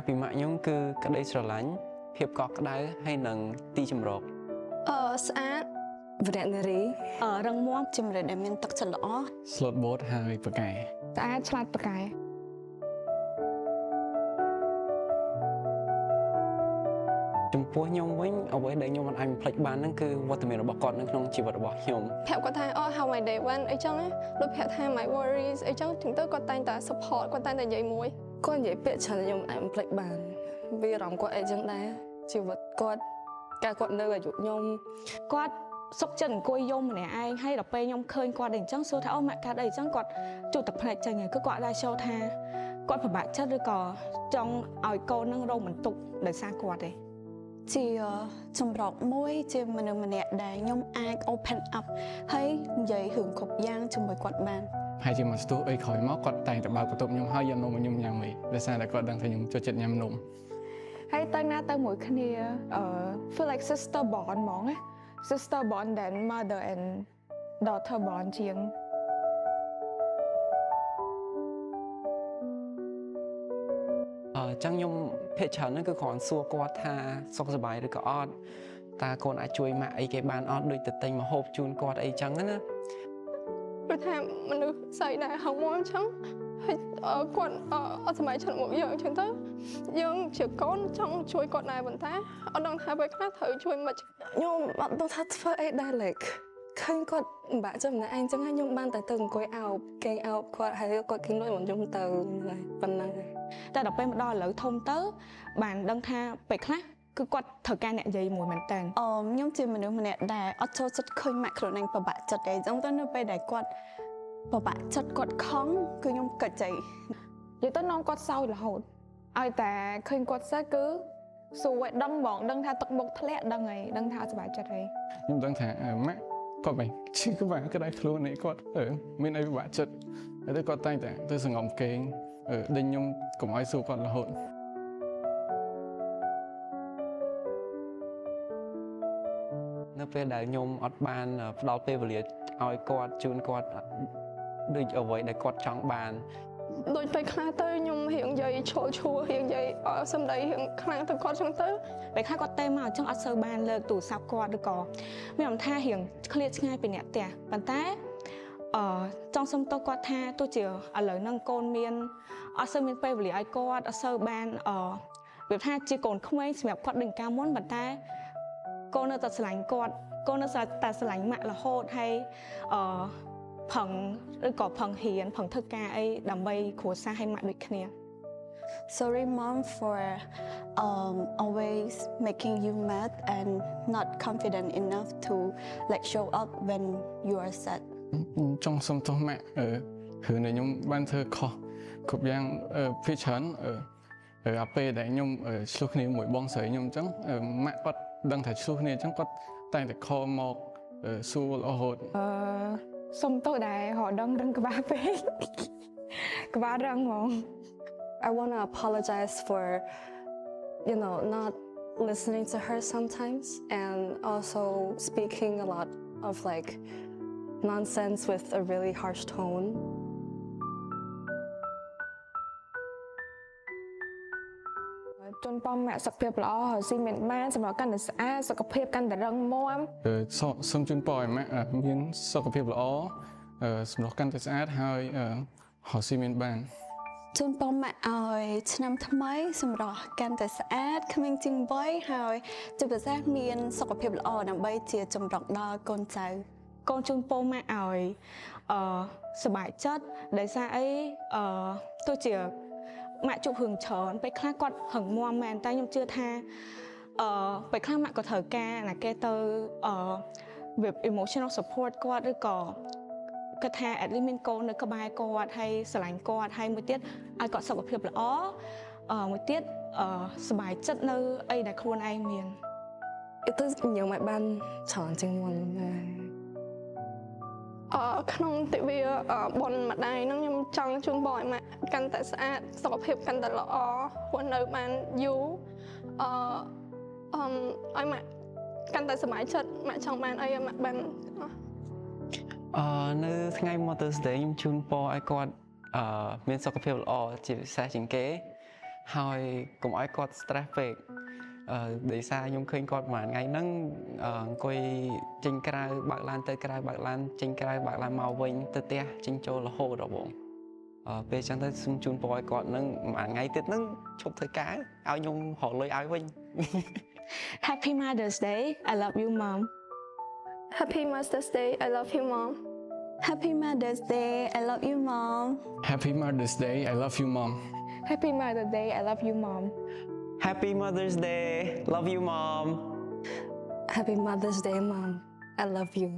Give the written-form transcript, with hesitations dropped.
ពីម៉ាក់ខ្ញុំគឺក្តីស្រឡាញ់ភាពកក់ក្ដៅហើយនឹងទីជម្រកស្អាតវរៈនារីរឹងមាំជំរឿនដែលមានទឹកចិត្តល្អ slot boat ហើយប្រកែ ស្អាតឆ្លាតប្រកែ ចំពោះខ្ញុំវិញអ្វីដែលខ្ញុំមិនអាចបំភ្លេចបានហ្នឹងគឺវត្តមានរបស់គាត់នៅក្នុងជីវិតរបស់ខ្ញុំប្រាប់គាត់ថា how my day went អីចឹងដូចប្រាប់ថា my worries អីចឹងถึงទៅគាត់តែងតែ support គាត់តែងតែនិយាយមួយគាត់និយាយពាក្យច្រើនខ្ញុំអាចបំភ្លេចបានវាអារម្មណ៍គាត់អីចឹងដែរជីវិតគាត់កាលគាត់នៅអាយុខ្ញុំគាត់សុកចិត្តអង្គុយយំម្នាក់ឯងហើយដល់ពេលខ្ញុំឃើញគាត់អីចឹងសួរថាអូម៉ាក់កាត់អីចឹងគាត់ជួបទឹកភ្នែកចេញហើយគឺគាត់ដែរចូលថាគាត់ពិបាកចិត្តឬក៏ចង់ឲ្យកូននឹងរងបន្ទុកដោយសារគាត់ទេជាចម្រោកមួយជាមនុស្សម្នាក់ដែលខ្ញុំអាច open up ហើយនិយាយរឿងគ្រប់យ៉ាងជាមួយគាត់បានហើយជាមកស្ទុះអីក្រោយមកគាត់តែងតែបើកបន្ទប់ខ្ញុំហើយយកនំមកខ្ញុំញ៉ាំអីដោយសារតែគាត់ដឹងថាខ្ញុំចូលចិត្តញ៉ាំនំហើយទៅណាទៅមួយគ្នា feel like sister bond ហ្មងណា sister bond than mother and daughter bond ជាងចឹងខ្ញុំភាគច្រើនហ្នឹងគឺគ្រាន់សួរគាត់ថាសុខសប្បាយឬក៏អត់តើកូនអាចជួយម៉ាក់អីគេបានអត់ដូចទៅទិញម្ហូបជូនគាត់អីចឹងណាព្រោះថាមនុស្សស្អីដែរហៅមកអញ្ចឹងហើយគាត់អត់សម័យចិត្តមកយើងអញ្ចឹងទៅយើងជាកូនចង់ជួយគាត់ដែរប៉ុន្តែអត់ដឹងថាពេលខ្លះត្រូវជួយមិនខ្ញុំអត់ដឹងថាធ្វើអីដែរ like ឃើញគាត់ពិបាកចិត្តម្នាក់ឯងអញ្ចឹងហើយខ្ញុំបានតែទៅអង្គុយអោបគេងអោបគាត់ហើយគាត់គេងលុយមកខ្ញុំទៅប៉ុណ្ណឹងតែដល់ពេលមកដល់ឥឡូវធំទៅបានដឹងថាពេលខ្លះគឺគាត់ត្រូវការអ្នកនិយាយមួយមែនតើខ្ញុំជាមនុស្សម្នាក់ដែលអត់ចូលចិត្តឃើញម៉ាក់ខ្លួនឯងពិបាកចិត្តទេអញ្ចឹងទៅនៅពេលដែលគាត់ពិបាកចិត្តគាត់ខំគឺខ្ញុំកិច្ចใจនិយាយទៅនាំគាត់សោយរហូតឲ្យតែឃើញគាត់សើគឺសួរឲ្យដឹងហ្មងដឹងថាទឹកមុខធ្លាក់ដឹងហើយដឹងថាអត់សុបាយចិត្តហើយខ្ញុំដឹងថាម៉ាក់គាត់មិនឈឺក្បាលក្តៅខ្លួននេះគាត់មានអីពិបាកចិត្តហើយទៅគាត់តែងតែទៅសង្ងំគេងដេញខ្ញុំកុំឲ្យសួរគាត់រហូតនៅពេលដែលខ្ញុំអត់បានផ្ដល់ពេលវេលាឲ្យគាត់ជូនគាត់ដូចអ្វីដែលគាត់ចង់បានដូចពេលខ្លះទៅខ្ញុំរៀងនិយាយឈួររៀងនិយាយសំដីរៀងខ្លាំងទៅគាត់ចឹងទៅពេលខ្លះគាត់ទៅមកអញ្ចឹងអត់សូវបានលើកទូរស័ព្ទគាត់ឬក៏មានអារម្មណ៍ថារៀងឃ្លាតឆ្ងាយពីអ្នកផ្ទះប៉ុន្តែចង់សុំទោសគាត់ថាទោះជាឥឡូវហ្នឹងកូនមានអត់សូវមានពេលវេលាឲ្យគាត់អត់សូវបានវាថាជាកូនក្មេងសម្រាប់គាត់ដូចកាលមុនប៉ុន្តែកូននៅតែស្រឡាញ់គាត់កូននៅតែស្រឡាញ់ម៉ាក់រហូតហើយផឹងឬក៏ផឹងហ៊ានផឹងធ្វើការអីដើម្បីគ្រួសារឲ្យម៉ាក់ដូចគ្នា Sorry mom for always making you mad and not confident enough to like show up when you are sad ចង់សុំទោសម៉ាក់រឿងដែលខ្ញុំបានធ្វើខុសគ្រប់យ៉ាងភាគច្រើនអាពេលដែលខ្ញុំឆ្លោះគ្នាមួយបងស្រីខ្ញុំអញ្ចឹងម៉ាក់គាត់ដឹងថាឆ្លោះគ្នាអញ្ចឹងគាត់តែងតែខលមកសួររហូតសុំទោសដែររហដឹងក្បាលពេកក្បាលរឹងហ្មង I want to apologize for not listening to her sometimes and also speaking a lot of like nonsense with a really harsh toneជូនប៉មម៉ាក់សុខភាពល្អហើយស៊ីមានបានសម្រាប់កាន់តែស្អាតសុខភាពកាន់តែរឹងមាំសូមជូនពរឲ្យម៉ាក់មានសុខភាពល្អសម្រាប់កាន់តែស្អាតហើយរកស៊ីមានបានជូនប៉មម៉ាក់ឲ្យឆ្នាំថ្មីសម្រាប់កាន់តែស្អាតក្មេងជាងវ័យហើយជាពិសេសមានសុខភាពល្អដើម្បីជាចម្រុកដល់កូនចៅកូនជូនប៉មម៉ាក់ឲ្យសប្បាយចិត្តដោយសារអីទោះជាម៉ាក់ជួបរឿងច្រើនពេលខ្លះគាត់ហឹងមាំមែនតែខ្ញុំជឿថាពេលខ្លះម៉ាក់ក៏ត្រូវការណាគេទៅវា emotional support គាត់ឬក៏គាត់ថា at least មានកូននៅក្បែរគាត់ហើយស្រឡាញ់គាត់ហើយមួយទៀតឲ្យគាត់សុខភាពល្អមួយទៀតសប្បាយចិត្តនៅអីដែលខ្លួនឯងមានទៅញ៉ាំឲ្យបានច្រើនជាងមុនក្នុងទិវាបុណ្យម្ដាយហ្នឹងខ្ញុំចង់ជូនពរឲ្យម៉ាក់កាន់តែស្អាតសុខភាពកាន់តែល្អរស់នៅបានយូរឲ្យម៉ាក់កាន់តែសប្បាយចិត្តម៉ាក់ចង់បានអីឲ្យម៉ាក់បាននៅថ្ងៃ Mother's Day ខ្ញុំជូនពរឲ្យគាត់មានសុខភាពល្អជាពិសេសជាងគេ ហើយកុំឲ្យគាត់ stress ពេកដោយសារខ្ញុំឃើញគាត់មួយថ្ងៃហ្នឹងអង្គុយចេញក្រៅបើកឡានទៅក្រៅបើកឡានចេញក្រៅបើកឡានមកវិញទៅផ្ទះចេញចូលរហូតដល់បងពេលចឹងទៅសូមជូនពរឲ្យគាត់ហ្នឹងមួយថ្ងៃទៀតហ្នឹងឈប់ធ្វើការឲ្យខ្ញុំរកលុយឲ្យវិញ Happy Mother's Day I love you mom Happy Mother's Day I love you mom Happy Mother's Day I love you mom Happy Mother's Day I love you mom Happy Mother's Day I love you mom Happy Mother's Day love you mom Happy Mother's Day mom I love you